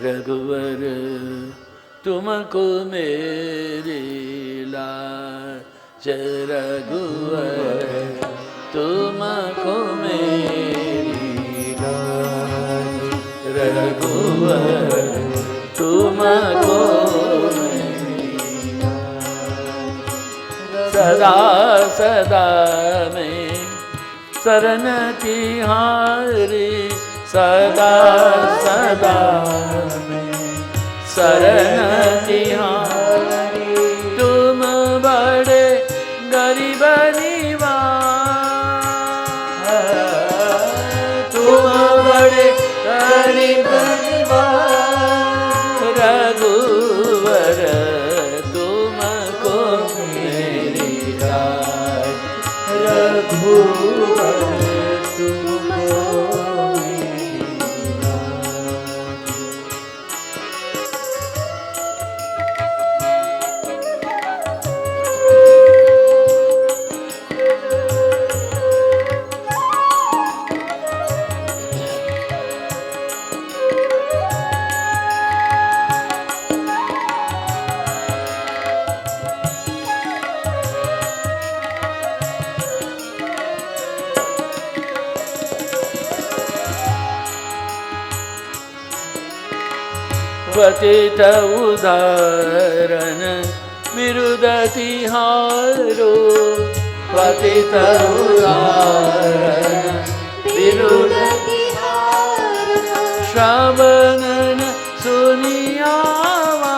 रघुवर तुमको मेरी लाज, रघुवर तुमको मेरी लाज, रघुवर तुमको मेरी लाज। सदा सदा में शरण तिहारी, सदा सदा में शरण तिहारी। तुम बड़े गरीब निवाज, तुम बड़े गरीब निवाज, रघुवर तुमको मेरी लाज, रघुवर तुमको पतित उदाहरण विरुदति हारो, पतित उदाहरण विरुदति हारो। श्रवणन सुनियावा,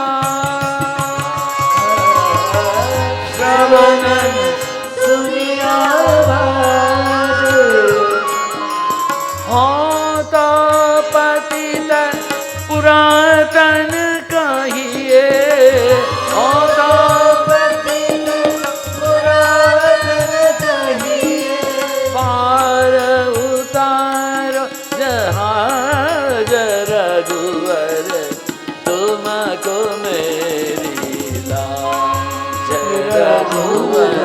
श्रवणन सुनियावा। होता पतित पुरातन कहिए, होता पतित पुरातन कहिए। पार उतारो जहाज, रघुवर तुमको मेरी लाज, रघुवर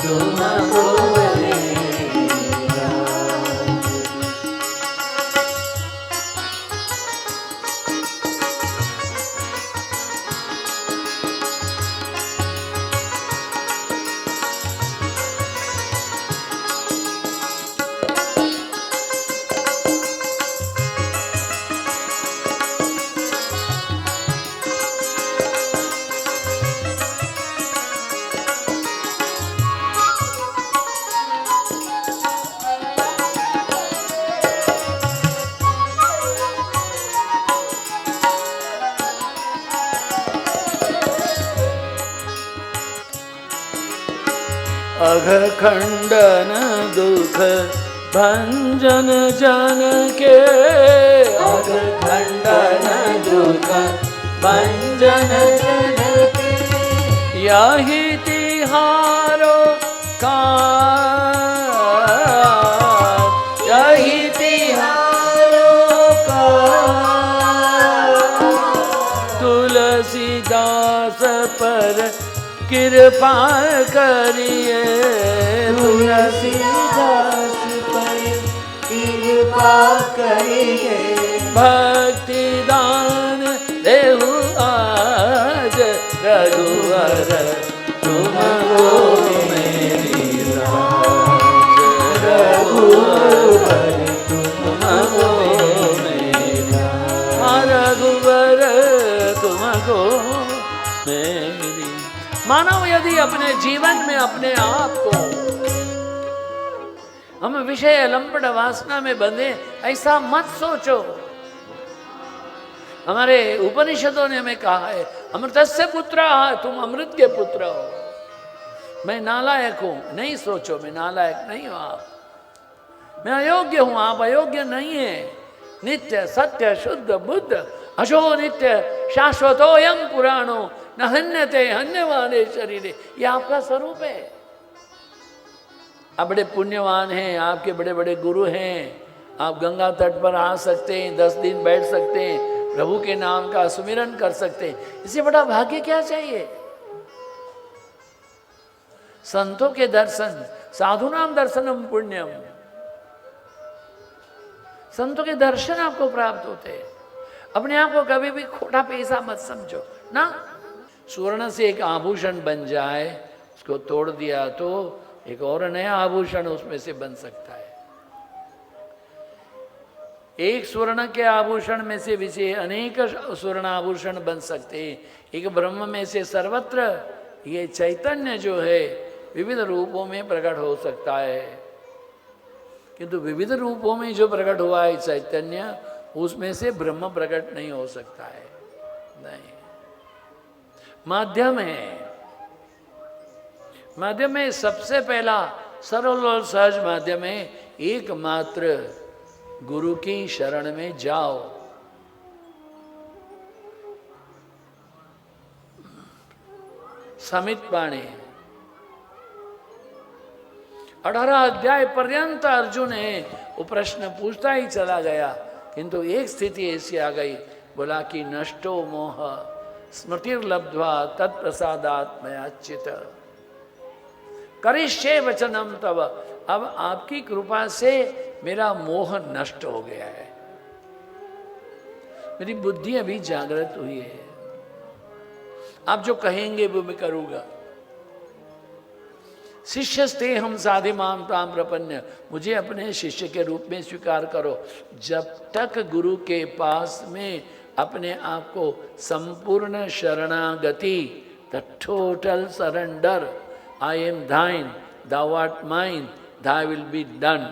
तुमको मेरी लाज। अघ खंडन दुख भंजन जन के, अघ खंडन दुख भंजन जन के। यही तिहारो काज, यही तिहारो काज। तुलसीदास पर कृपा करिए, तुलसीदास पर कृपा करिए। भक्ति दान देहु आज, रघुवर तुमको मेरी लाज, रघुवर तुमको मेरी लाज, रघुवर तुमको मेरी। मानव यदि अपने जीवन में अपने आप को हम विषय लंपट वासना में बंधे, ऐसा मत सोचो। हमारे उपनिषदों ने हमें कहा है, अमृतस्य पुत्र, तुम अमृत के पुत्र हो। मैं नालायक हूं, नहीं सोचो मैं नालायक नहीं हूं। आप, मैं अयोग्य हूं, आप अयोग्य नहीं है। नित्य सत्य शुद्ध बुद्ध अशो नित्य शाश्वतोयम पुराणो न हन्यते हन्यवाने शरीरे। ये आपका स्वरूप है। आप बड़े पुण्यवान हैं, आपके बड़े बड़े गुरु हैं। आप गंगा तट पर आ सकते हैं, 10 दिन बैठ सकते हैं, प्रभु के नाम का सुमिरन कर सकते हैं। इससे बड़ा भाग्य क्या चाहिए? संतों के दर्शन, साधुनाम दर्शनम पुण्यम। संतों के दर्शन आपको प्राप्त होते हैं। अपने आप को कभी भी खोटा पैसा मत समझो ना। स्वर्ण से एक आभूषण बन जाए, उसको तोड़ दिया तो एक और नया आभूषण उसमें से बन सकता है। एक स्वर्ण के आभूषण में से विषय अनेक स्वर्ण आभूषण बन सकते हैं। एक ब्रह्म में से सर्वत्र ये चैतन्य जो है विविध रूपों में प्रकट हो सकता है, किंतु विविध रूपों में जो प्रकट हुआ है चैतन्य, उसमें से ब्रह्म प्रकट नहीं हो सकता है। नहीं, माध्यम है। माध्यम में सबसे पहला सरल और सहज माध्यम है, एकमात्र गुरु की शरण में जाओ। समित पाणी 18 अध्याय पर्यंत अर्जुन है वो प्रश्न पूछता ही चला गया, किंतु एक स्थिति ऐसी आ गई, बोला कि नष्टो मोह स्मृतिर्लब्ध्वा तत्प्रसादात्मयाच्युत करिष्ये वचनम तव। अब आपकी कृपा से मेरा मोह नष्ट हो गया है, मेरी बुद्धि अभी जागृत हुई है, आप जो कहेंगे वो मैं करूंगा। शिष्यस्ते हम साधि माम ताम प्रपन्न, मुझे अपने शिष्य के रूप में स्वीकार करो। जब तक गुरु के पास में अपने आप को संपूर्ण शरणागति, the total surrender, I am thine, thou art mine, thy will be done।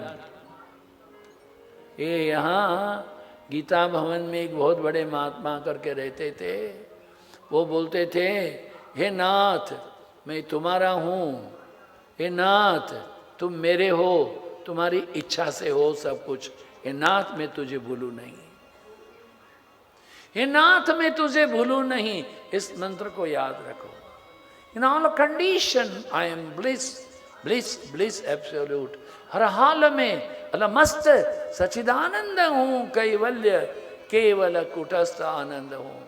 ये यहाँ गीता भवन में एक बहुत बड़े महात्मा करके रहते थे, वो बोलते थे, हे नाथ मैं तुम्हारा हूँ, हे नाथ तुम मेरे हो, तुम्हारी इच्छा से हो सब कुछ, हे नाथ मैं तुझे भूलू नहीं, हे नाथ मैं तुझे भूलू नहीं। इस मंत्र को याद रखो। In all condition I am bliss, bliss bliss absolute. हर हाल में अलमस्त सचिदानंद हूं, कैवल्य केवल कुटस्थ आनंद हूं।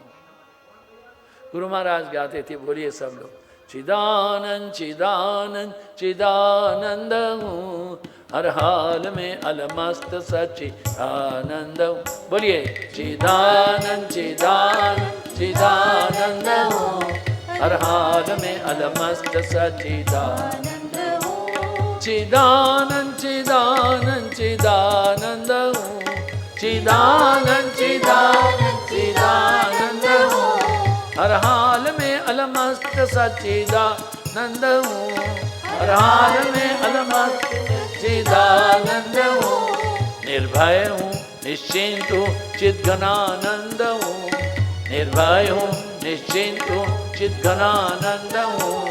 गुरु महाराज गाते थे, बोलिए सब लोग, चिदानंद चिदानंद चिदानंद हूँ, हर हाल में अलमस्त सच्चिदानंद हूँ। बोलिए चिदानंद चिदानंद चिदानंद हूँ, हर हाल में अलमस्त सच्चिदानंद हूँ। चिदानंद चिदानंद चिदानंद हूँ, चिदानंद चिदानंद चिदानंद हूँ, हर हाल में अलमस्त सच्चिदानंद हूँ, हर हाल में अलमस्त चिदानंद हूँ। निर्भय हूँ निश्चिंत हूँ चिद्घनानंद हूँ, निर्भय हूँ निश्चिंत हूँ चिद्घनानंद हूँ,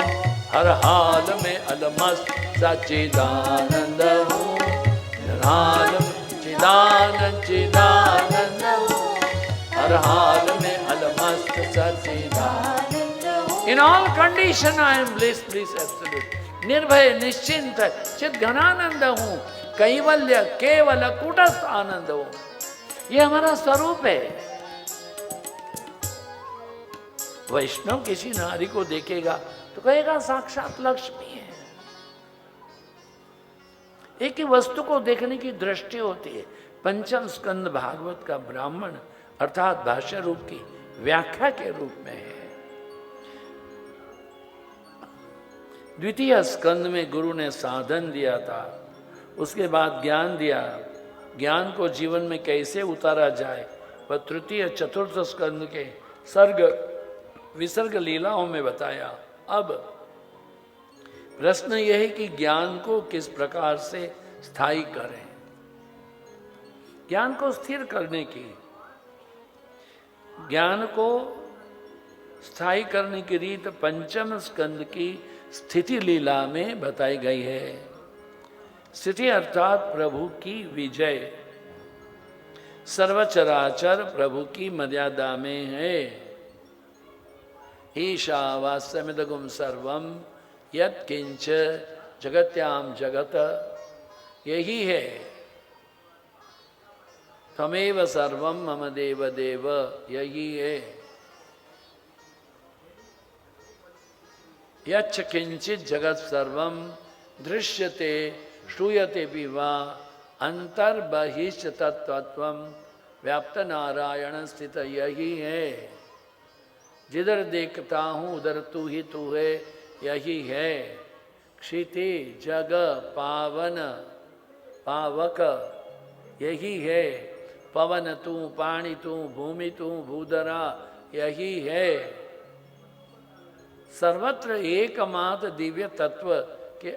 हर हाल में अलमस्त सच्चिदानंद हूँ, हर हाल में चिदानंद चिदानंद हूँ, हर हाल में अलमस्त सच्चिदानंद हूँ। इन all condition I am bliss bliss absolute. निर्भय निश्चिंत चिद्घनानंद हूँ, कैवल्य केवल कूटस्थ आनंद हूँ। ये हमारा स्वरूप है। वैष्णव किसी नारी को देखेगा तो कहेगा साक्षात लक्ष्मी है। एक ही वस्तु को देखने की दृष्टि होती है। पंचम स्कंद भागवत का ब्राह्मण अर्थात भाष्य रूप की व्याख्या के रूप में है। द्वितीय स्कंद में गुरु ने साधन दिया था, उसके बाद ज्ञान दिया, ज्ञान को जीवन में कैसे उतारा जाए वह तृतीय चतुर्थ स्कंद के सर्ग विसर्ग लीलाओं में बताया। अब प्रश्न यह है कि ज्ञान को किस प्रकार से स्थायी करें। ज्ञान को स्थिर करने की, ज्ञान को स्थायी करने की रीत पंचम स्कंद की स्थिति लीला में बताई गई है। स्थिति अर्थात प्रभु की विजय, सर्वचराचर प्रभु की मर्यादा में है। ईशावास्यमिदगुम सर्वम यत् किंच जगत्याम जगत, यही है। तमेव सर्वम मम देव देव, यही है। यच्च किंचित जगत सर्वम दृश्यते श्रूयते भी वा अंतर्बहिश्च तत्त्वम व्याप्त नारायण स्थित यही है। जिधर देखता हूँ उधर तू ही तू है, यही है। क्षितिज जग पावन पावक यही है। पवन तू, पानी तू, भूमि तू, भूधरा यही है। सर्वत्र एकमात्र दिव्य तत्व के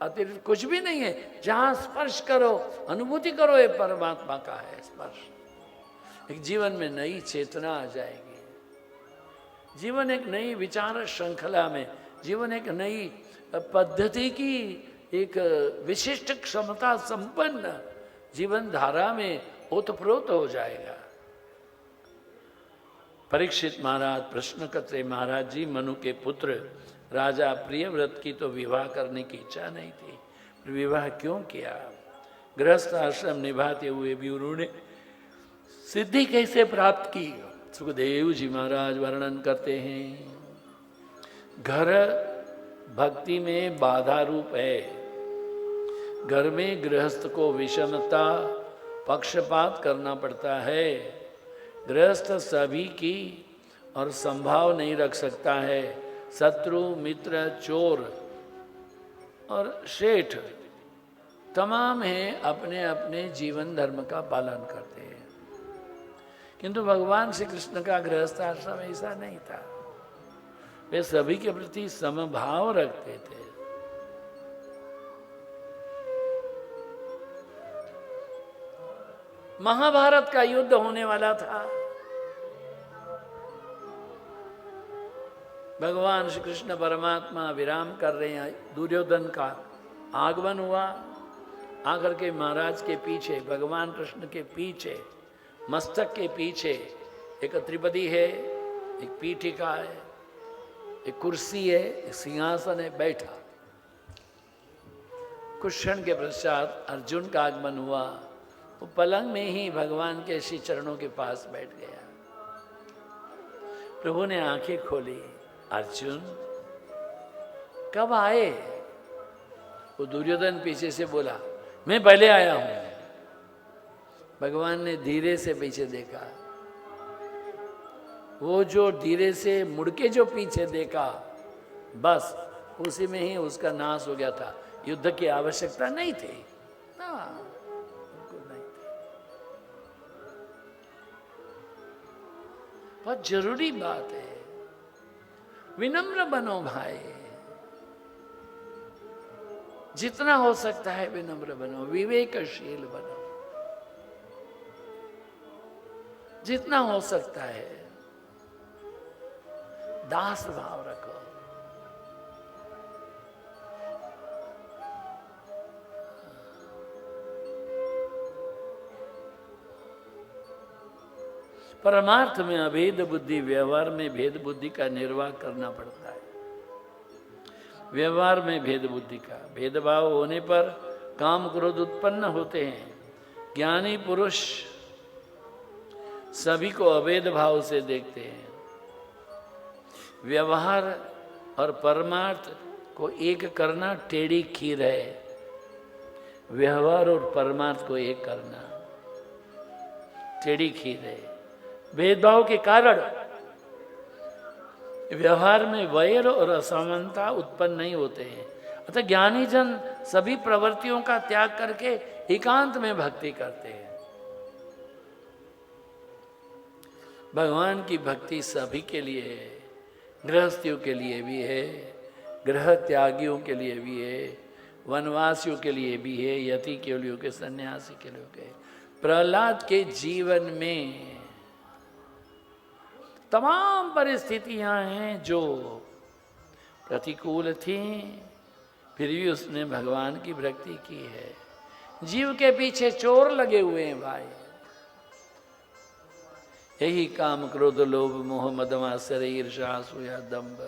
अतिरिक्त कुछ भी नहीं है। जहां स्पर्श करो, अनुभूति करो, ये परमात्मा का है स्पर्श। एक जीवन में नई चेतना आ जाएगी, जीवन एक नई विचार श्रृंखला में, जीवन एक नई पद्धति की एक विशिष्ट क्षमता संपन्न जीवन धारा में ओतप्रोत हो जाएगा। परीक्षित महाराज प्रश्न करते, महाराज जी मनु के पुत्र राजा प्रियव्रत की तो विवाह करने की इच्छा नहीं थी, फिर विवाह क्यों किया? गृहस्थ आश्रम निभाते हुए भी उन्होंने सिद्धि कैसे प्राप्त की? सुखदेव जी महाराज वर्णन करते हैं, घर भक्ति में बाधा रूप है। घर में गृहस्थ को विषमता, पक्षपात करना पड़ता है। गृहस्थ सभी की और संभाव नहीं रख सकता है। शत्रु, मित्र, चोर और शेठ तमाम हैं, अपने अपने जीवन धर्म का पालन करते हैं। किंतु भगवान श्री कृष्ण का गृहस्थ आश्रम ऐसा नहीं था। वे सभी के प्रति समभाव रखते थे। महाभारत का युद्ध होने वाला था। भगवान श्री कृष्ण परमात्मा विराम कर रहे हैं, दुर्योधन का आगमन हुआ। आकर के महाराज के पीछे, भगवान कृष्ण के पीछे, मस्तक के पीछे एक त्रिपदी है, एक पीठिका है, एक कुर्सी है, एक सिंहासन है, बैठा। कुछ क्षण के पश्चात अर्जुन का आगमन हुआ। वो पलंग में ही भगवान के श्री चरणों के पास बैठ गया। प्रभु ने आंखें खोली, अर्जुन कब आए? वो दुर्योधन पीछे से बोला, मैं पहले आया हूं। भगवान ने धीरे से पीछे देखा। वो जो धीरे से मुड़ के जो पीछे देखा, बस उसी में ही उसका नाश हो गया था। युद्ध की आवश्यकता नहीं थी ना, नहीं थी। बहुत जरूरी बात है, विनम्र बनो भाई, जितना हो सकता है विनम्र बनो, विवेकशील बनो, जितना हो सकता है दास भाव रखो। परमार्थ में अभेद बुद्धि, व्यवहार में भेद बुद्धि का निर्वाह करना पड़ता है। व्यवहार में भेद बुद्धि का भेदभाव होने पर काम क्रोध उत्पन्न होते हैं। ज्ञानी पुरुष सभी को अभेद भाव से देखते हैं। व्यवहार और परमार्थ को एक करना टेढ़ी खीर है। व्यवहार और परमार्थ को एक करना टेढ़ी खीर है। भेदभाव के कारण व्यवहार में वैर और असमानता उत्पन्न नहीं होते हैं। अतः ज्ञानी जन सभी प्रवृत्तियों का त्याग करके एकांत में भक्ति करते हैं। भगवान की भक्ति सभी के लिए है, गृहस्थियों के लिए भी है, गृह त्यागियों के लिए भी है, वनवासियों के लिए भी है, यति के लिए के, सन्यासी के लिए के। प्रहलाद के जीवन में तमाम परिस्थितियां हैं जो प्रतिकूल थी, फिर भी उसने भगवान की भक्ति की है। जीव के पीछे चोर लगे हुए हैं भाई। यही काम, क्रोध, लोभ, मोह, मद, मात्सर्य, ईर्ष्या, असूया, दंभ,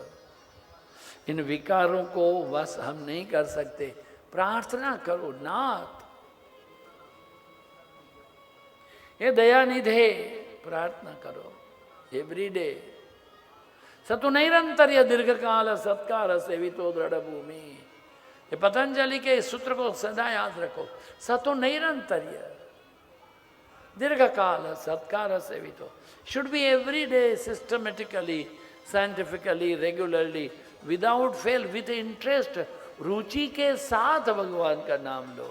इन विकारों को बस हम नहीं कर सकते। प्रार्थना करो, नाथ ये दयानिधे, प्रार्थना करो एवरी डे। सतु नैरंतर्य दीर्घ काल सत्कार सेवितो दृढ़ भूमि। ये पतंजलि के सूत्र को सदा याद रखो। सतु नैरंतर्य, Dirghakala Satkara Sevito. Should be every day, systematically, scientifically, regularly, without fail, with interest, रुचि के साथ भगवान का नाम लो।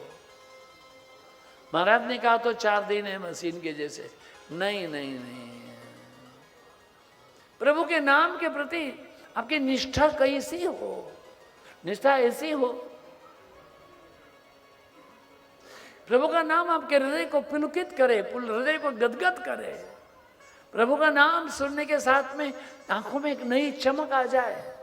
महाराज ने कहा तो 4 दिन है मशीन के जैसे। नहीं नहीं नहीं, प्रभु के नाम के प्रति आपकी निष्ठा कैसी हो, निष्ठा ऐसी हो, प्रभु का नाम आपके हृदय को पुलकित करे, हृदय को गदगद करे। प्रभु का नाम सुनने के साथ में आंखों में एक नई चमक आ जाए।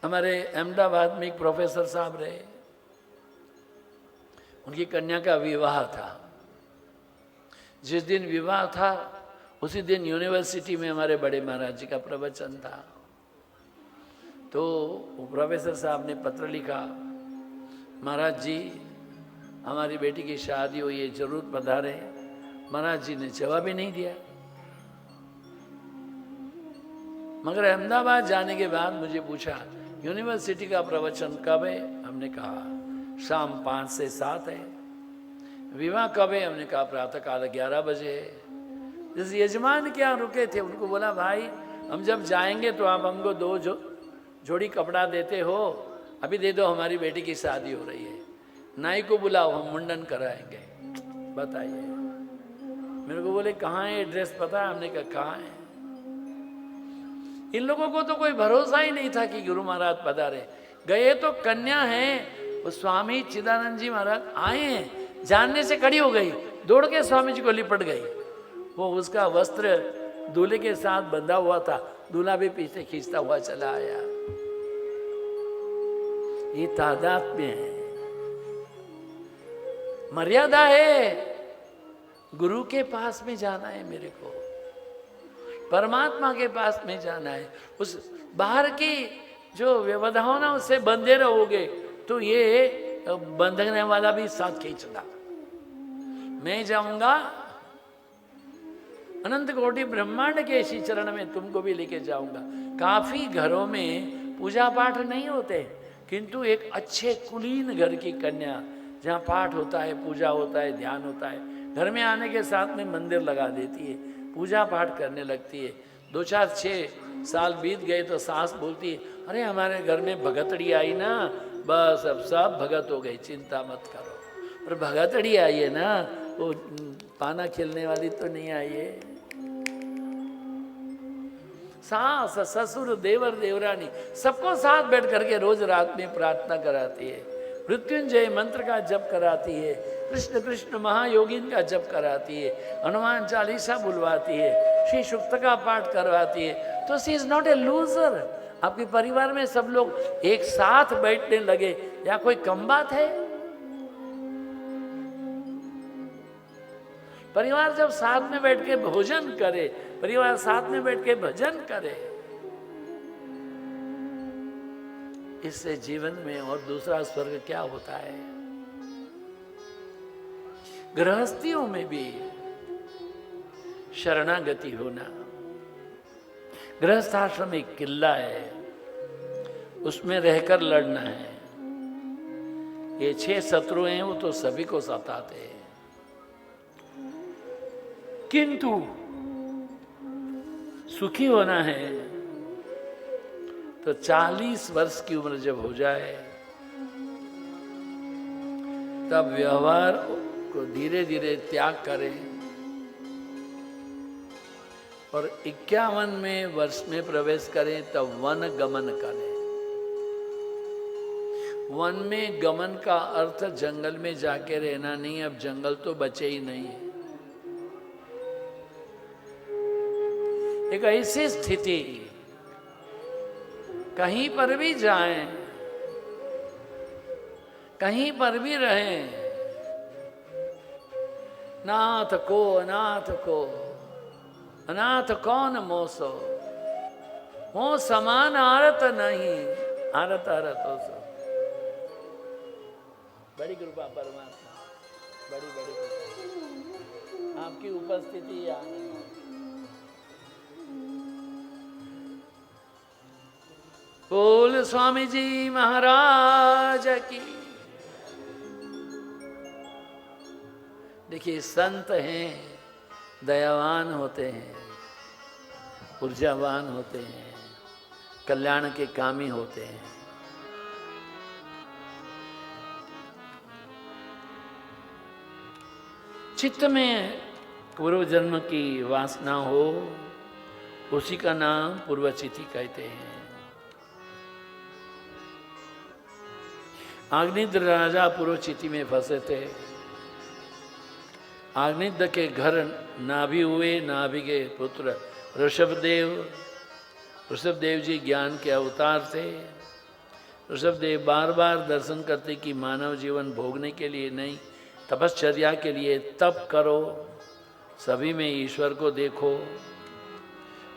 हमारे अहमदाबाद में एक प्रोफेसर साहब रहे, उनकी कन्या का विवाह था। जिस दिन विवाह था उसी दिन यूनिवर्सिटी में हमारे बड़े महाराज जी का प्रवचन था। तो वो प्रोफेसर साहब ने पत्र लिखा, महाराज जी हमारी बेटी की शादी हुई है, जरूर पधारे। महाराज जी ने जवाब ही नहीं दिया। मगर अहमदाबाद जाने के बाद मुझे पूछा यूनिवर्सिटी का प्रवचन कब है? हमने कहा शाम 5 से 7 है। विवाह कब है? हमने कहा प्रातः काल 11 बजे है। जिस यजमान के यहाँ रुके थे उनको बोला भाई हम जब जाएंगे तो आप हमको 2 जोड़ी कपड़ा देते हो, अभी दे दो, हमारी बेटी की शादी हो रही है। नाई को बुलाओ, हम मुंडन कराएंगे। बताइए। मेरे को बोले कहाँ है एड्रेस पता है? हमने कहा कहाँ है। इन लोगों को तो कोई भरोसा ही नहीं था कि गुरु महाराज पधारे। गए तो कन्या है, वो स्वामी चिदानंद जी महाराज आए हैं, जानने से खड़ी हो गई, दौड़ के स्वामी जी को लिपट गई। वो उसका वस्त्र दूल्हे के साथ बंधा हुआ था, दूल्हा भी पीछे खींचता हुआ चला आया। ये तादात्म्य है, मर्यादा है। गुरु के पास में जाना है, मेरे को परमात्मा के पास में जाना है। उस बाहर की जो व्यवधाओं ना उससे बंधे रहोगे तो ये बंधने वाला भी साथ खींचता। मैं जाऊंगा अनंत कोटि ब्रह्मांड के इसी चरण में, तुमको भी लेके जाऊंगा। काफी घरों में पूजा पाठ नहीं होते, किंतु एक अच्छे कुलीन घर की कन्या जहाँ पाठ होता है, पूजा होता है, ध्यान होता है, घर में आने के साथ में मंदिर लगा देती है, पूजा पाठ करने लगती है। 2-4-6 साल बीत गए तो सास बोलती है अरे हमारे घर में भगतड़ी आई ना, बस अब सब भगत हो गई, चिंता मत करो। पर भगतड़ी आई है ना, वो पाना खेलने वाली तो नहीं आई है। सास ससुर देवर देवरानी सबको साथ बैठ करके रोज रात में प्रार्थना कराती है, मृत्युंजय मंत्र का जप कराती है, कृष्ण कृष्ण महायोगिन का जप कराती है, हनुमान चालीसा बुलवाती है, श्री सुक्त का पाठ करवाती है। तो she is not a loser. आपके परिवार में सब लोग एक साथ बैठने लगे, या कोई कम बात है? परिवार जब साथ में बैठ के भोजन करे, परिवार साथ में बैठ के भजन करे, इससे जीवन में और दूसरा स्वर्ग क्या होता है। गृहस्थियों में भी शरणागति होना। गृहस्थ आश्रम एक किला है, उसमें रहकर लड़ना है। ये 6 शत्रु हैं, वो तो सभी को सताते हैं, किंतु सुखी होना है तो 40 वर्ष की उम्र जब हो जाए तब व्यवहार को धीरे धीरे त्याग करें और 51वें वर्ष में प्रवेश करें, तब वन गमन करें। वन में गमन का अर्थ जंगल में जाके रहना नहीं, अब जंगल तो बचे ही नहीं। एक ऐसी स्थिति, कहीं पर भी जाएं, कहीं पर भी रहें, नाथ को अनाथ को, अनाथ कौन मोसो, हो समान आरत नहीं, आरत आरत हो सो। बड़ी कृपा परमात्मा, बड़ी बड़ी कृपा, आपकी उपस्थिति यहाँ। बोल स्वामी जी महाराज की, देखिए संत हैं, दयावान होते हैं, ऊर्जावान होते हैं, कल्याण के कामी होते हैं। चित्त में पूर्व जन्म की वासना हो, उसी का नाम पूर्वचिति कहते हैं। आग्निद्र राजा पूर्वचिति में फंसे थे। आग्निद्र के घर नाभि हुए, नाभि के पुत्र ऋषभदेव। ऋषभदेव जी ज्ञान के अवतार थे। ऋषभदेव बार बार दर्शन करते कि मानव जीवन भोगने के लिए नहीं, तपश्चर्या के लिए तप करो, सभी में ईश्वर को देखो,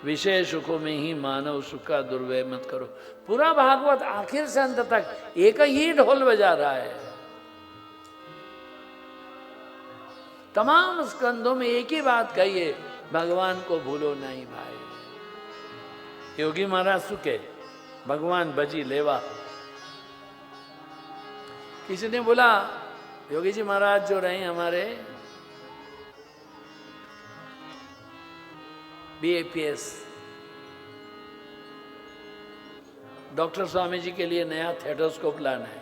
विषय सुखों में ही मानव सुख का दुर्व्यय मत करो। पूरा भागवत आखिर से अंत तक एक ही ढोल बजा रहा है। तमाम स्कंदों में एक ही बात कही है, भगवान को भूलो नहीं भाई। योगी महाराज सुखे, भगवान बजी लेवा। किसी ने बोला योगी जी महाराज जो रहे हमारे BAPS, डॉक्टर स्वामी जी के लिए नया थेटोस्कोप लाना है।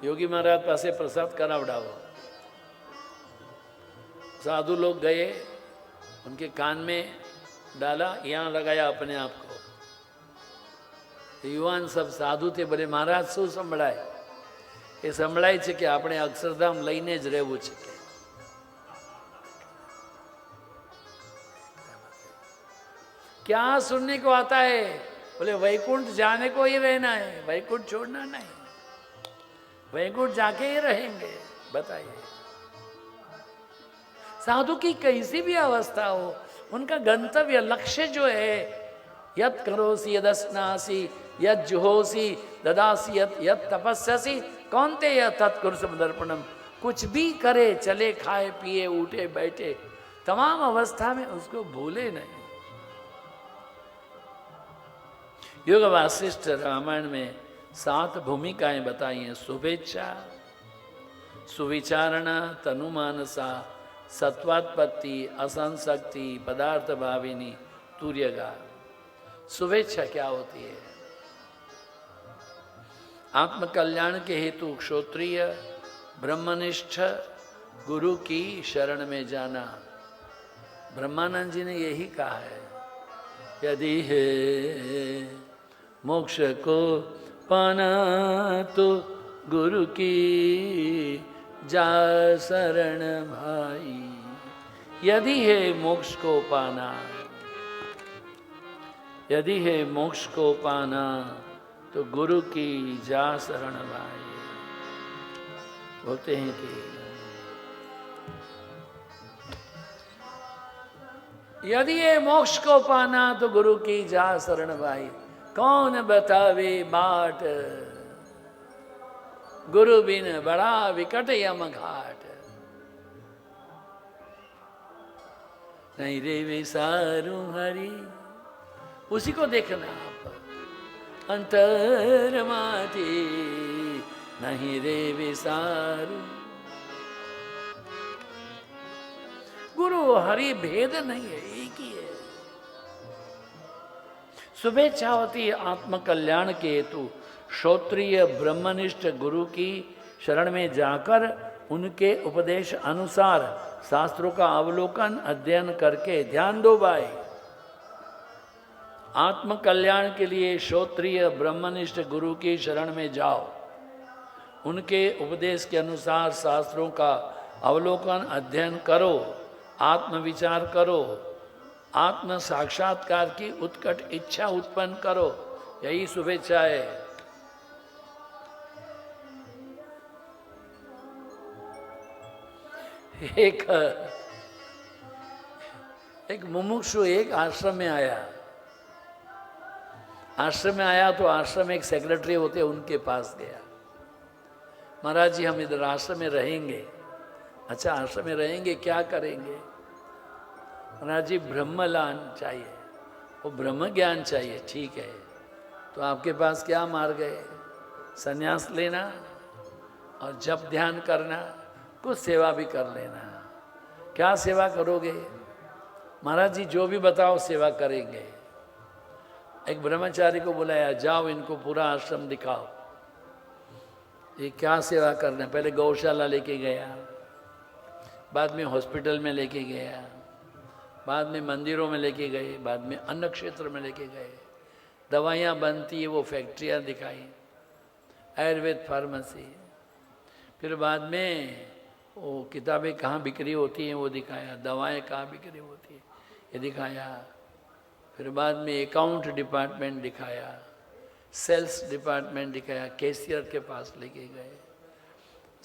योगी महाराज पासे प्रसाद करावड़ाओ। साधु लोग गए, उनके कान में डाला, यहाँ लगाया अपने आप को। युवान सब साधु थे, बोले महाराज શું સંભળાય? એ સંભળાય છે કે આપણે અક્ષરધામ લઈને જ રહેવું છે। क्या सुनने को आता है? बोले वैकुंठ जाने को ही रहना है, वैकुंठ छोड़ना नहीं, वैकुंठ जाके ही रहेंगे। बताइए, साधु की कैसी भी अवस्था हो, उनका गंतव्य लक्ष्य जो है, यत् करोसि यदस्नासि यत् जुहोसि ददासि यत् तपस्यसि कौन्तेय तत्कुरु समदर्पणम। कुछ भी करे, चले खाए पिए उठे बैठे, तमाम अवस्था में उसको भूले नहीं। योग वासिष्ठ रामायण में 7 भूमिकाएं बताई हैं। शुभेच्छा, सुविचारणा, तनुमानसा, सत्वात्पत्ति, असंशक्ति, पदार्थ भाविनी, तुर्यगा। शुभेच्छा क्या होती है? आत्मकल्याण के हेतु क्षोत्रिय ब्रह्मनिष्ठ गुरु की शरण में जाना। ब्रह्मानंद जी ने यही कहा है, यदि है मोक्ष को पाना तो गुरु की जा शरण भाई। यदि है मोक्ष को पाना, यदि है मोक्ष को पाना तो गुरु की जा शरण भाई। बोलते हैं कि यदि ये मोक्ष को पाना तो गुरु की जा शरण भाई। कौन बतावे बाट, गुरु बिन बड़ा विकट यम घाट। नहीं रे विसारू हरि, उसी को देखना आप। अंतर माटी नहीं रे विसारू, गुरु हरि भेद नहीं है, एक ही है। शुभेच्छा होती है आत्मकल्याण के हेतु श्रोत्रिय ब्रह्मनिष्ठ गुरु की शरण में जाकर उनके उपदेश अनुसार शास्त्रों का अवलोकन अध्ययन करके। ध्यान दो भाई, आत्मकल्याण के लिए श्रोत्रिय ब्रह्मनिष्ठ गुरु की शरण में जाओ, उनके उपदेश के अनुसार शास्त्रों का अवलोकन अध्ययन करो, आत्मविचार करो, आत्म साक्षात्कार की उत्कट इच्छा उत्पन्न करो। यही शुभेच्छा है। एक मुमुक्षु एक आश्रम में आया। आश्रम में आया तो आश्रम में एक सेक्रेटरी होते, उनके पास गया। महाराज जी हम इधर आश्रम में रहेंगे। अच्छा आश्रम में रहेंगे, क्या करेंगे? महाराज जी ब्रह्मलान चाहिए, वो ब्रह्म ज्ञान चाहिए। ठीक है, तो आपके पास क्या मार्ग है? संन्यास लेना और जप ध्यान करना कुछ सेवा भी कर लेना। क्या सेवा करोगे? महाराज जी जो भी बताओ सेवा करेंगे। एक ब्रह्मचारी को बुलाया, जाओ इनको पूरा आश्रम दिखाओ, ये क्या सेवा करना है। पहले गौशाला लेके गया, बाद में हॉस्पिटल में लेके गया, बाद में मंदिरों में लेके गए, बाद में अन्न क्षेत्र में लेके गए, दवाइयाँ बनती है वो फैक्ट्रियाँ दिखाई, आयुर्वेद फार्मेसी, फिर बाद में वो किताबें कहाँ बिक्री होती हैं वो दिखाया, दवाएं कहाँ बिक्री होती है ये दिखाया, फिर बाद में अकाउंट डिपार्टमेंट दिखाया, सेल्स डिपार्टमेंट दिखाया, कैशियर के पास लेके गए।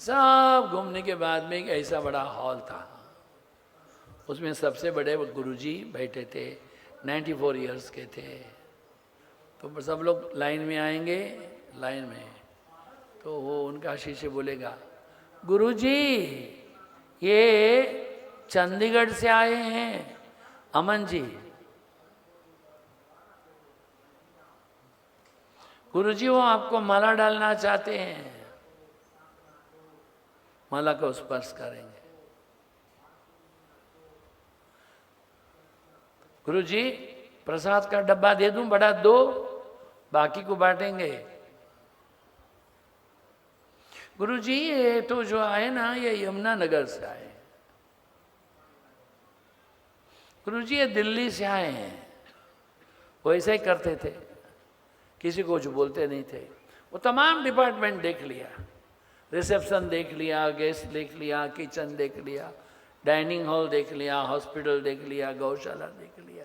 सब घूमने के बाद में एक ऐसा बड़ा हॉल था, उसमें सबसे बड़े गुरुजी बैठे थे, 94 इयर्स के थे। तो सब लोग लाइन में आएंगे, लाइन में, तो वो उनका शिष्य बोलेगा, गुरुजी ये चंडीगढ़ से आए हैं अमन जी, गुरुजी वो आपको माला डालना चाहते हैं, माला को स्पर्श करेंगे। गुरुजी प्रसाद का डब्बा दे दूं बड़ा, दो, बाकी को बांटेंगे। गुरुजी ये तो जो आए ना ये यमुना नगर से आए, गुरुजी ये दिल्ली से आए हैं। वो ऐसा ही करते थे, किसी को कुछ बोलते नहीं थे। वो तमाम डिपार्टमेंट देख लिया, रिसेप्शन देख लिया, गेस्ट देख लिया, किचन देख लिया, डाइनिंग हॉल देख लिया, हॉस्पिटल देख लिया, गौशाला देख लिया,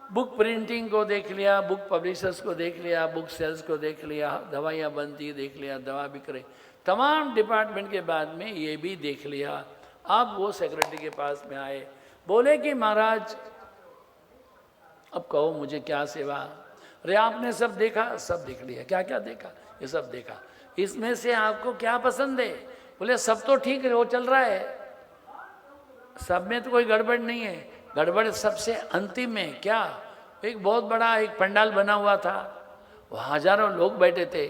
बुक प्रिंटिंग को देख लिया, बुक पब्लिशर्स को देख लिया, बुक सेल्स को देख लिया, दवाइयाँ बनती देख लिया, दवा बिक्रे, तमाम डिपार्टमेंट के बाद में ये भी देख लिया। अब वो सेक्रेटरी के पास में आए, बोले कि महाराज अब कहो मुझे क्या सेवा। अरे आपने सब देखा, सब देख लिया। क्या क्या देखा? ये सब देखा। इसमें से आपको क्या पसंद है? बोले सब तो ठीक है, वो चल रहा है, सब में तो कोई गड़बड़ नहीं है। गड़बड़ सबसे अंतिम में क्या, एक बहुत बड़ा एक पंडाल बना हुआ था, वहाँ हजारों लोग बैठे थे,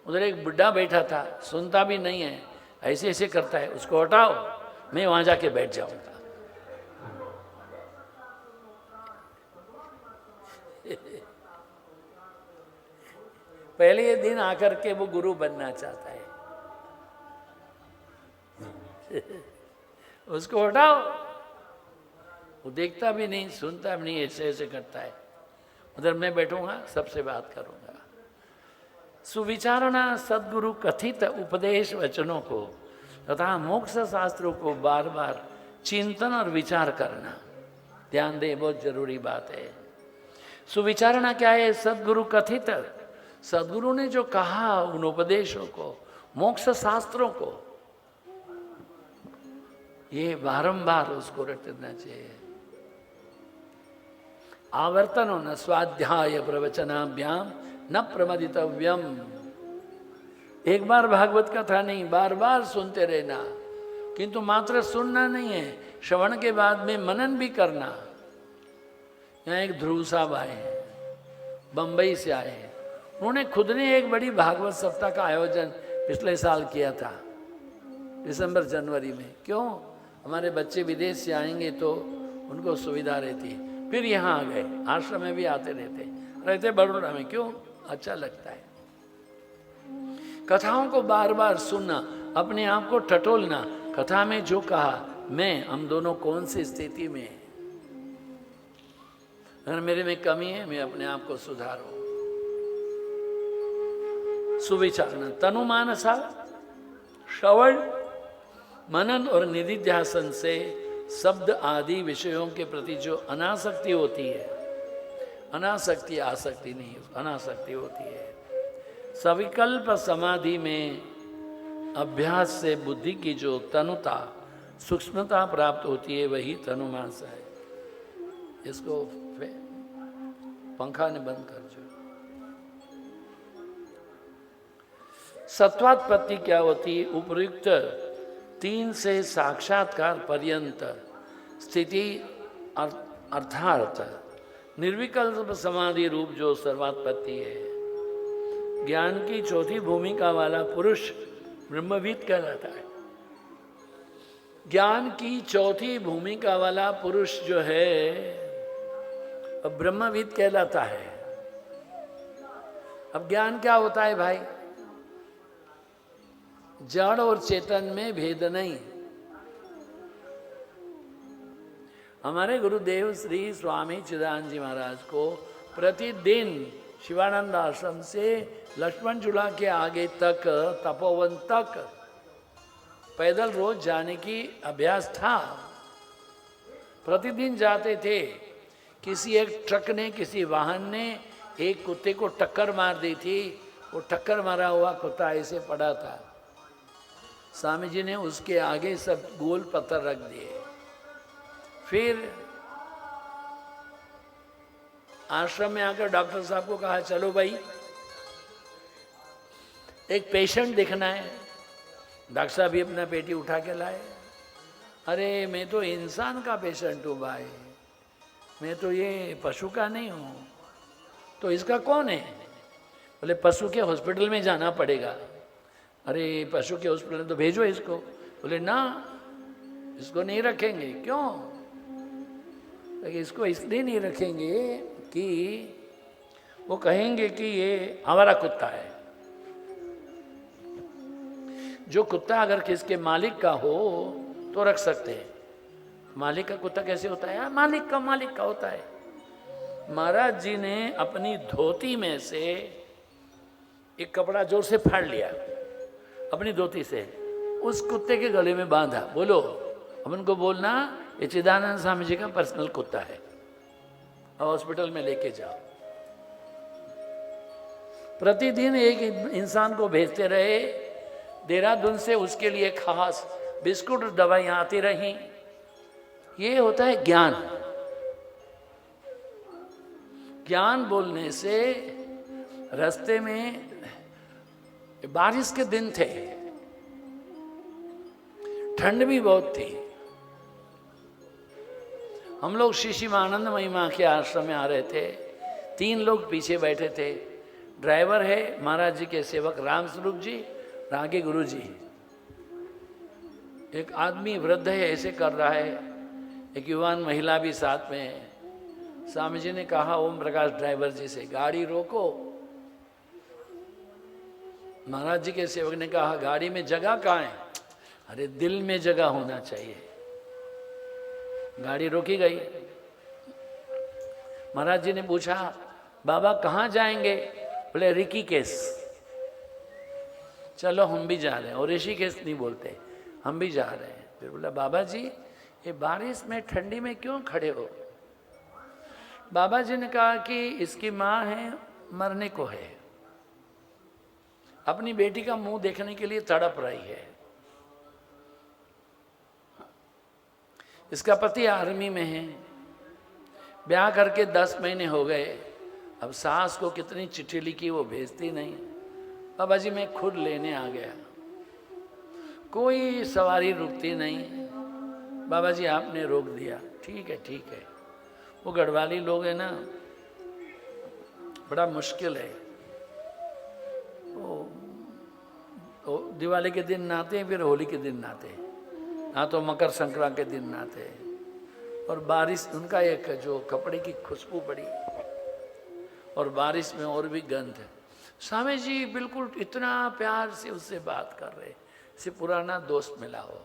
उधर एक बुढ़ा बैठा था, सुनता भी नहीं है, ऐसे ऐसे करता है, उसको हटाओ, मैं वहाँ जाके बैठ जाऊँगा। पहले ये दिन आकर के वो गुरु बनना चाहता है, उसको हटाओ, वो देखता भी नहीं, सुनता भी नहीं, ऐसे ऐसे करता है। उधर मैं बैठूंगा, सबसे बात करूंगा। सुविचारणा सदगुरु कथित उपदेश वचनों को तथा मोक्ष शास्त्रों को बार बार चिंतन और विचार करना, ध्यान दे, बहुत जरूरी बात है। सुविचारणा क्या है? सदगुरु कथित, सदगुरु ने जो कहा उन उपदेशों को, मोक्ष शास्त्रों को, ये बारंबार उसको रटना चाहिए। आवर्तनो न स्वाध्याय प्रवचनाभ्याम न प्रमदितव्यम। एक बार भागवत कथा नहीं, बार बार सुनते रहना, किंतु मात्र सुनना नहीं है, श्रवण के बाद में मनन भी करना। यहाँ एक ध्रुव साहब आए हैं, बंबई से आए हैं, उन्होंने खुद ने एक बड़ी भागवत सप्ताह का आयोजन पिछले साल किया था, दिसंबर जनवरी में। क्यों? हमारे बच्चे विदेश से आएंगे तो उनको सुविधा रहती है। फिर यहाँ आ गए, आश्रम में भी आते रहते बड़ोड़ा में। क्यों? अच्छा लगता है। कथाओं को बार बार सुनना, अपने आप को टटोलना, कथा में जो कहा, मैं, हम दोनों कौन सी स्थिति में हैं, अगर मेरे में कमी है मैं अपने आप को सुधारूं। सुविचारणा तनु मानसा, श्रवण मनन और निधिध्यासन से शब्द आदि विषयों के प्रति जो अनासक्ति होती है, अनासक्ति आसक्ति नहीं, अनासक्ति होती है। सविकल्प समाधि में अभ्यास से बुद्धि की जो तनुता, सूक्ष्मता प्राप्त होती है, वही तनुमास है। इसको पंखा ने बंद कर जो। सत्वात्पत्ति क्या होती है? उपयुक्त 3 से साक्षात्कार पर्यंत स्थिति अर्थात निर्विकल्प समाधि रूप जो सर्वात्पत्ति है। ज्ञान की चौथी भूमिका वाला पुरुष ब्रह्मविद कहलाता है। ज्ञान की चौथी भूमिका वाला पुरुष जो है अब ब्रह्मविद कहलाता है। अब ज्ञान क्या होता है भाई? जड़ और चेतन में भेद नहीं। हमारे गुरुदेव श्री स्वामी चिदानंद जी महाराज को प्रतिदिन शिवानंद आश्रम से लक्ष्मण झूला के आगे तक तपोवन तक पैदल रोज जाने की अभ्यास था। प्रतिदिन जाते थे। किसी एक ट्रक ने, किसी वाहन ने एक कुत्ते को टक्कर मार दी थी। वो टक्कर मारा हुआ कुत्ता ऐसे पड़ा था। स्वामी जी ने उसके आगे सब गोल पत्थर रख दिए। फिर आश्रम में आकर डॉक्टर साहब को कहा, चलो भाई एक पेशेंट देखना है। डॉक्टर साहब भी अपना पेटी उठा के लाए। अरे मैं तो इंसान का पेशेंट हूँ भाई, मैं तो ये पशु का नहीं हूँ। तो इसका कौन है? बोले पशु के हॉस्पिटल में जाना पड़ेगा। अरे पशु के हॉस्पिटल तो भेजो इसको। बोले ना, इसको नहीं रखेंगे। क्यों? इसको इसलिए नहीं रखेंगे कि वो कहेंगे कि ये हमारा कुत्ता है। जो कुत्ता अगर किसके मालिक का हो तो रख सकते हैं। मालिक का कुत्ता कैसे होता है? मालिक का होता है। महाराज जी ने अपनी धोती में से एक कपड़ा जोर से फाड़ लिया, अपनी धोती से उस कुत्ते के गले में बांधा। बोलो, अब उनको बोलना ये चिदानंद स्वामी जी का पर्सनल कुत्ता है, और हॉस्पिटल में लेके जाओ। प्रतिदिन एक इंसान को भेजते रहे। देहरादून से उसके लिए खास बिस्कुट और दवाइयां आती रहीं। ये होता है ज्ञान। ज्ञान बोलने से रास्ते में बारिश के दिन थे, ठंड भी बहुत थी। हम लोग शिशिमानंद महिमा के आश्रम में आ रहे थे। 3 लोग पीछे बैठे थे। ड्राइवर है महाराज जी के सेवक राम स्वरूप जी, आगे गुरु जी। एक आदमी वृद्ध है, ऐसे कर रहा है। एक युवान महिला भी साथ में है। स्वामी जी ने कहा ओम प्रकाश ड्राइवर जी से, गाड़ी रोको। महाराज जी के सेवक ने कहा गाड़ी में जगह कहाँ है? अरे दिल में जगह होना चाहिए। गाड़ी रोकी गई। महाराज जी ने पूछा बाबा कहाँ जाएंगे? बोले ऋषिकेश। चलो हम भी जा रहे हैं। और ऋषिकेश नहीं बोलते, हम भी जा रहे हैं। फिर बोला बाबा जी ये बारिश में ठंडी में क्यों खड़े हो? बाबा जी ने कहा कि इसकी माँ है, मरने को है, अपनी बेटी का मुंह देखने के लिए तड़प रही है। इसका पति आर्मी में है, ब्याह करके 10 महीने हो गए। अब सास को कितनी चिट्ठी लिखी वो भेजती नहीं। बाबा जी मैं खुद लेने आ गया, कोई सवारी रुकती नहीं। बाबा जी आपने रोक दिया। ठीक है ठीक है। वो गढ़वाली लोग हैं ना, बड़ा मुश्किल है। वो दिवाली के दिन नहाते हैं, फिर होली के दिन नहाते हैं, ना तो मकर संक्रांति के दिन नहाते हैं। और बारिश, उनका एक जो कपड़े की खुशबू पड़ी, और बारिश में और भी गंध है। स्वामी जी बिल्कुल इतना प्यार से उससे बात कर रहे, से पुराना दोस्त मिला हो।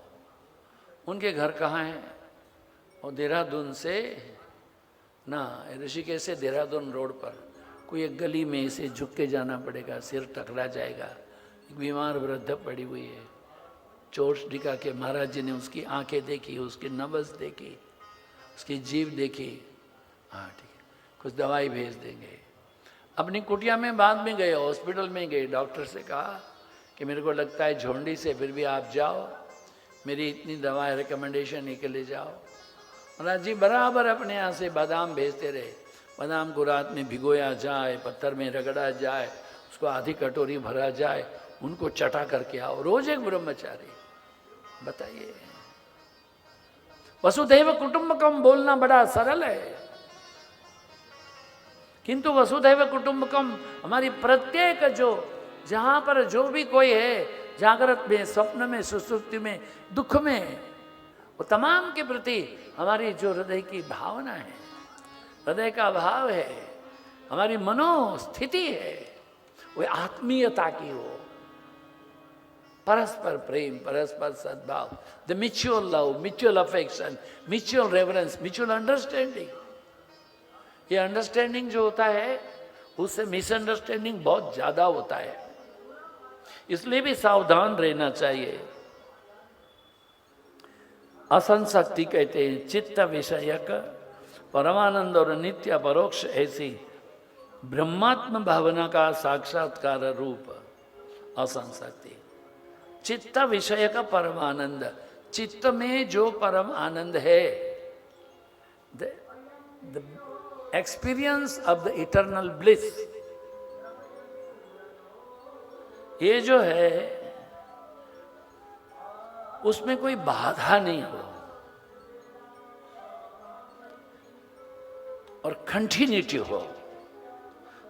उनके घर कहाँ है? और देहरादून से ना, ऋषिकेश से देहरादून रोड पर कोई एक गली में से झुक के जाना पड़ेगा, सिर टकरा जाएगा। एक बीमार वृद्ध पड़ी हुई है, चोट दिखा के महाराज जी ने उसकी आंखें देखी, उसकी नब्ज देखी, उसकी जीभ देखी। हाँ ठीक है, कुछ दवाई भेज देंगे। अपनी कुटिया में बाद में गए, हॉस्पिटल में गए। डॉक्टर से कहा कि मेरे को लगता है झोंडी से, फिर भी आप जाओ, मेरी इतनी दवाएं रिकमेंडेशन ही के ले जाओ। महाराज जी बराबर अपने यहाँ से बादाम भेजते रहे। बादाम को रात में भिगोया जाए, पत्थर में रगड़ा जाए, उसको आधी कटोरी भरा जाए, उनको चटा करके आओ। रोज एक ब्रह्मचारी। बताइए, वसुधैव कुटुंबकम बोलना बड़ा सरल है, किंतु वसुधैव कुटुंबकम हमारी प्रत्येक जो, जहां पर जो भी कोई है, जागृत में, स्वप्न में, सुसुप्ति में, दुख में, वो तमाम के प्रति हमारी जो हृदय की भावना है, हृदय का भाव है, हमारी मनोस्थिति है, वो आत्मीयता की हो, परस्पर प्रेम, परस्पर सद्भाव, the mutual love, mutual affection, mutual reverence, mutual understanding. ये अंडरस्टैंडिंग जो होता है उससे मिसअंडरस्टैंडिंग बहुत ज्यादा होता है, इसलिए भी सावधान रहना चाहिए। असंशक्ति कहते हैं चित्त विषयक परमानंद और नित्य परोक्ष ऐसी ब्रह्मात्म भावना का साक्षात्कार रूप असंशक्ति। चित्त विषय का परमानंद, चित्त में जो परम आनंद है, the experience of the eternal bliss, ये जो है उसमें कोई बाधा नहीं हो और कंटिन्यूटी हो,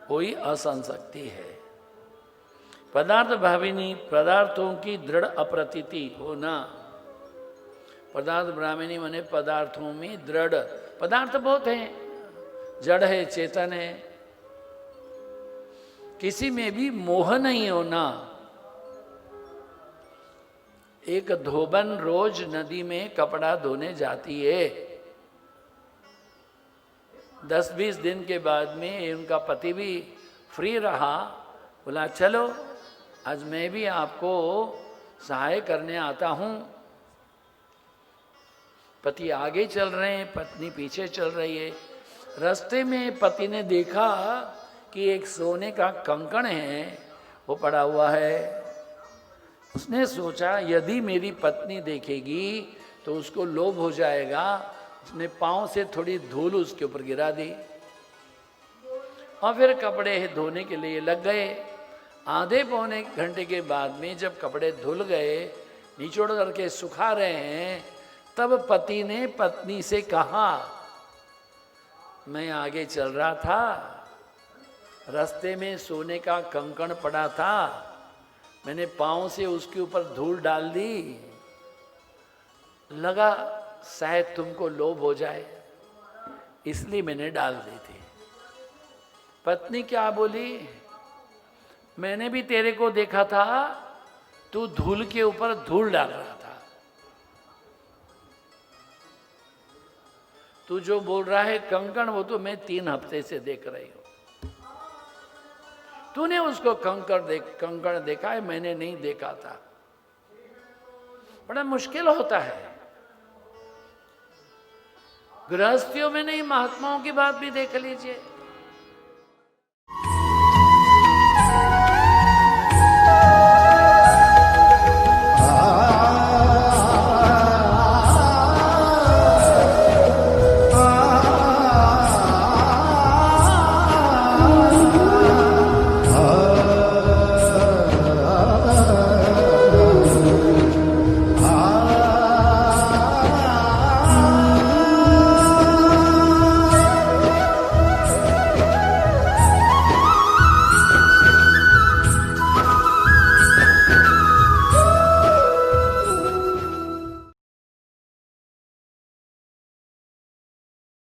कोई असंशक्ति है। पदार्थ भाविनी, पदार्थों की दृढ़ अप्रतीति होना। पदार्थ ब्राह्मणी माने पदार्थों में दृढ़, पदार्थ बहुत हैं, जड़ है, चेतन है, किसी में भी मोह नहीं होना। एक धोबन रोज नदी में कपड़ा धोने जाती है, 10-20 दिन के बाद में उनका पति भी फ्री रहा, बोला चलो आज मैं भी आपको सहाय करने आता हूं। पति आगे चल रहे हैं, पत्नी पीछे चल रही है। रास्ते में पति ने देखा कि एक सोने का कंकण है वो पड़ा हुआ है। उसने सोचा यदि मेरी पत्नी देखेगी तो उसको लोभ हो जाएगा। उसने पांव से थोड़ी धूल उसके ऊपर गिरा दी और फिर कपड़े धोने के लिए लग गए। आधे पौने घंटे के बाद में जब कपड़े धुल गए, निचोड़ करके सुखा रहे हैं, तब पति ने पत्नी से कहा, मैं आगे चल रहा था, रास्ते में सोने का कंकण पड़ा था, मैंने पांव से उसके ऊपर धूल डाल दी, लगा शायद तुमको लोभ हो जाए, इसलिए मैंने डाल दी थी। पत्नी क्या बोली, मैंने भी तेरे को देखा था, तू धूल के ऊपर धूल डाल रहा था। तू जो बोल रहा है कंकण, वो तो मैं 3 हफ्ते से देख रही हूं। तूने उसको कंकण देखा है, मैंने नहीं देखा था। बड़ा मुश्किल होता है। गृहस्थियों में नहीं, महात्माओं की बात भी देख लीजिए।